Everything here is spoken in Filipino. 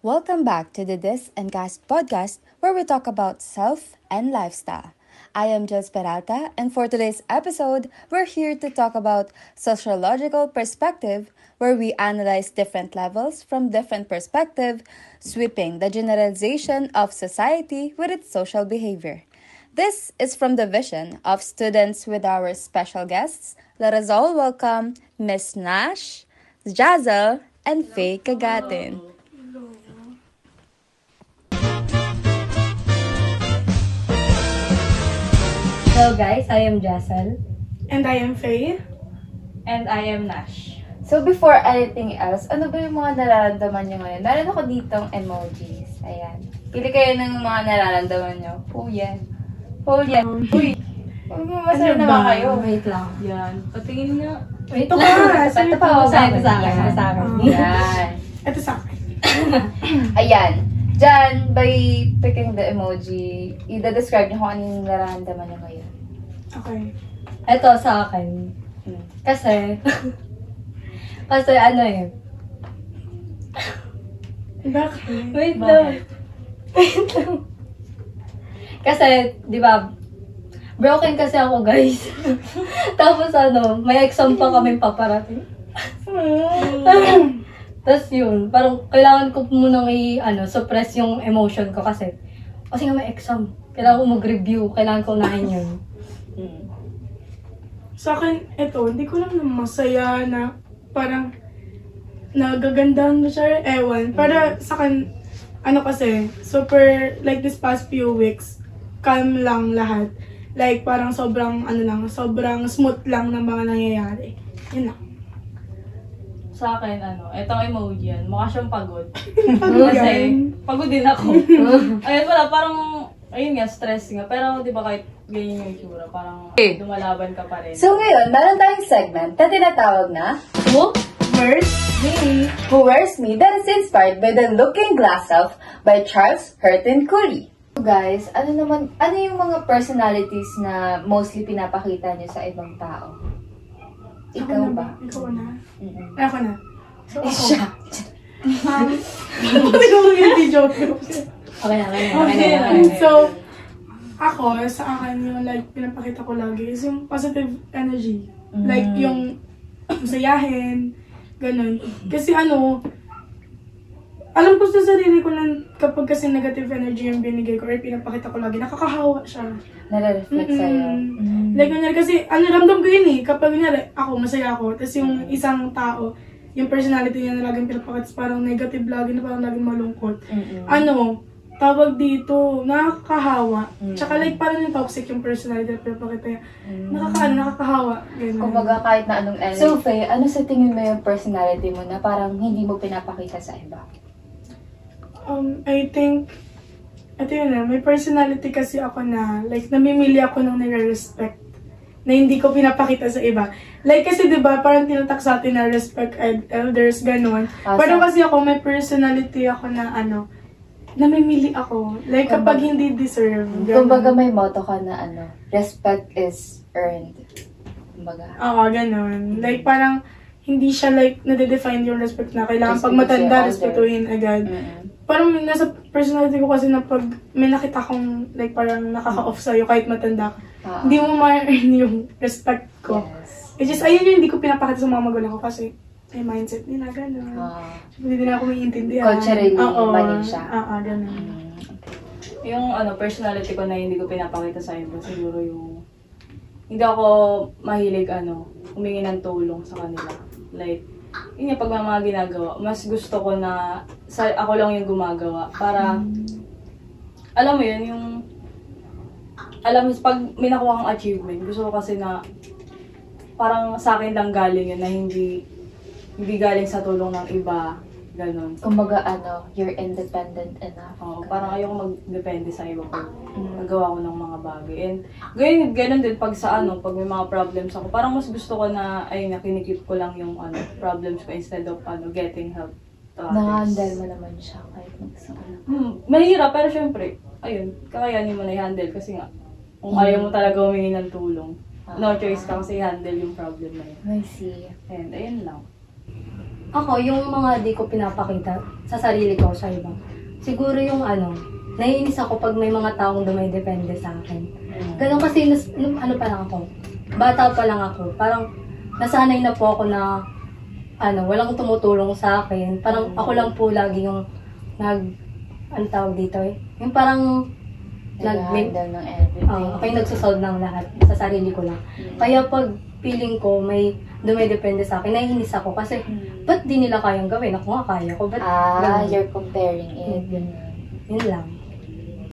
Welcome back to the This and Cast podcast where we talk about self and lifestyle. I am Jels Peralta, and for today's episode, we're here to talk about sociological perspective, where we analyze different levels from different perspective, sweeping the generalization of society with its social behavior. This is from the vision of students with our special guests. Let us all welcome Miss Nash, Jazel, and Faye Kagatin. Hello guys, I am Jassel. And I am Faye. And I am Nash. So before anything else, ano ba yung mga nararamdaman nyo ngayon? Meron ako ditong emojis. Ayan. Pili kayo ng mga nararamdaman nyo. Yan. Yan. Uy. Masaya Ano naman ba? kayo. Wait lang. Yan. Patingin nga. Wait Ito lang. pa. Ito pa. Sa akin. Sa akin. Ayan. Ito sa akin. Ayan. Diyan, by picking the emoji, i-describe nyo kung anong nararamdaman nyo ngayon. Okay. Ito sa akin. Kasi, ano eh. Bakit? Wait lang. Kasi, di ba, broken kasi ako guys. Tapos may exam pa kaming paparating. Tapos yun, parang kailangan ko munang suppress yung emotion ko kasi nga may exam. Kailangan ko mag-review, kailangan ko unahin yun. Sa akin, ito, hindi ko lang na masaya na parang nagagandahan mo siya. Ewan. Para sa akin, kasi, super, like this past few weeks, calm lang lahat. Like, parang sobrang smooth lang ng mga nangyayari. Yun lang. Sa akin, etong emoji yan, mukha siyang pagod. Pagod Kasi, yan. pagod din ako. Ayun pala, parang, ayun nga, stress nga. Pero, di ba kahit ganyan yung itsura, parang lumalaban ka pa rin. So ngayon, meron tayong segment na tinatawag na Who? First, Who Wears Me that is inspired by the Looking Glass Self by Charles Hurton Cooley. So guys, ano yung mga personalities na mostly pinapakita niyo sa ibang tao? Ikaw na ba? Ikaw na. Mm-mm. Ako na. So, ako. Siya. Hindi ko hindi joke. Okay na. Okay. So, ako, sa akin yung like pinapakita ko lagi is yung positive energy. Like yung masayahin, ganun. Kasi alam ko sa sarili ko na kapag kasi negative energy yung binigay ko or pinapakita ko lagi, nakakahawa siya. Nare-reflect sa'yo. Like, kunyari kasi, ramdam ko yun eh. Kapag kunyari, ako, masaya ako. Tapos yung isang tao, yung personality niya na laging pinapakita, parang negative lagi na parang laging malungkot. Tawag dito, nakakahawa. Tsaka like, parang yung toxic yung personality na pinapakita niya. Nakakahawa. Ganun. Kumbaga kahit na anong energy. So Faye, ano sa tingin mo yung personality mo na parang hindi mo pinapakita sa iba? I think, ito yun may personality kasi ako na, like, namimili ako ng nire-respect na hindi ko pinapakita sa iba. Like, kasi diba, parang tinatak sa atin na respect elders, gano'n. Pero kasi ako, may personality ako na, namimili ako. Like, kapag hindi deserve, gano'n. Kumbaga may motto ka na respect is earned. Kumbaga. Oo, gano'n. Like, parang, hindi siya like, nade-define yung respect na kailangan Just pag because matanda, you're older. respetuhin agad. Parang nasa personality ko kasi na pag may nakita kong like parang nakaka-off sa'yo kahit matanda ka, hindi mo ma-earn yung respect ko. Yes. It's just, ayun yung hindi ko pinapakita sa mga magulang ko kasi may mindset nila, gano'n. Hindi din ako may intindihan. Culturally, mali siya. Oo, gano'n. Yung personality ko na hindi ko pinapakita sa iba, siguro yung hindi ako mahilig humingi ng tulong sa kanila. Like, yun yung pag may mga ginagawa, mas gusto ko na ako lang yung gumagawa para alam mo yun, pag may nakuha kang achievement, gusto ko kasi na parang sa akin lang galing yun na hindi galing sa tulong ng iba. Ganon. Kumbaga, you're independent enough. Oo, parang ayoko mag-depende sa iba pag nagawa ko ng mga bagay. And ganun din pag pag may mga problems ako, parang mas gusto ko na, kinikip ko lang yung problems ko instead of getting help to others. Na-handle mo naman siya kahit magsama. Mahirap, pero syempre, kakayanin mo na i-handle kasi nga, kung ayaw mo talaga humingi ng tulong, no choice ka kasi i-handle yung problem na yun. I see. And ayun lang. Ako, yung mga di ko pinapakita sa sarili ko sa iba. Siguro yung naiinis ako pag may mga taong dumidepende sa akin. Ganun kasi, ano pa lang ako, bata pa lang ako. Parang, nasanay na po ako na, walang tumutulong sa akin. Parang ako lang po lagi yung ano tawag dito eh? Yung parang, Nag-handle ng everything. ako yung nagsasolve ng lahat sa sarili ko lang. Kaya pag feeling ko may dumidepende sa akin, naiinis ako kasi ba't di nila kayang gawin? Ako nga kaya ko. Ba't ganun? You're comparing it. Yun lang.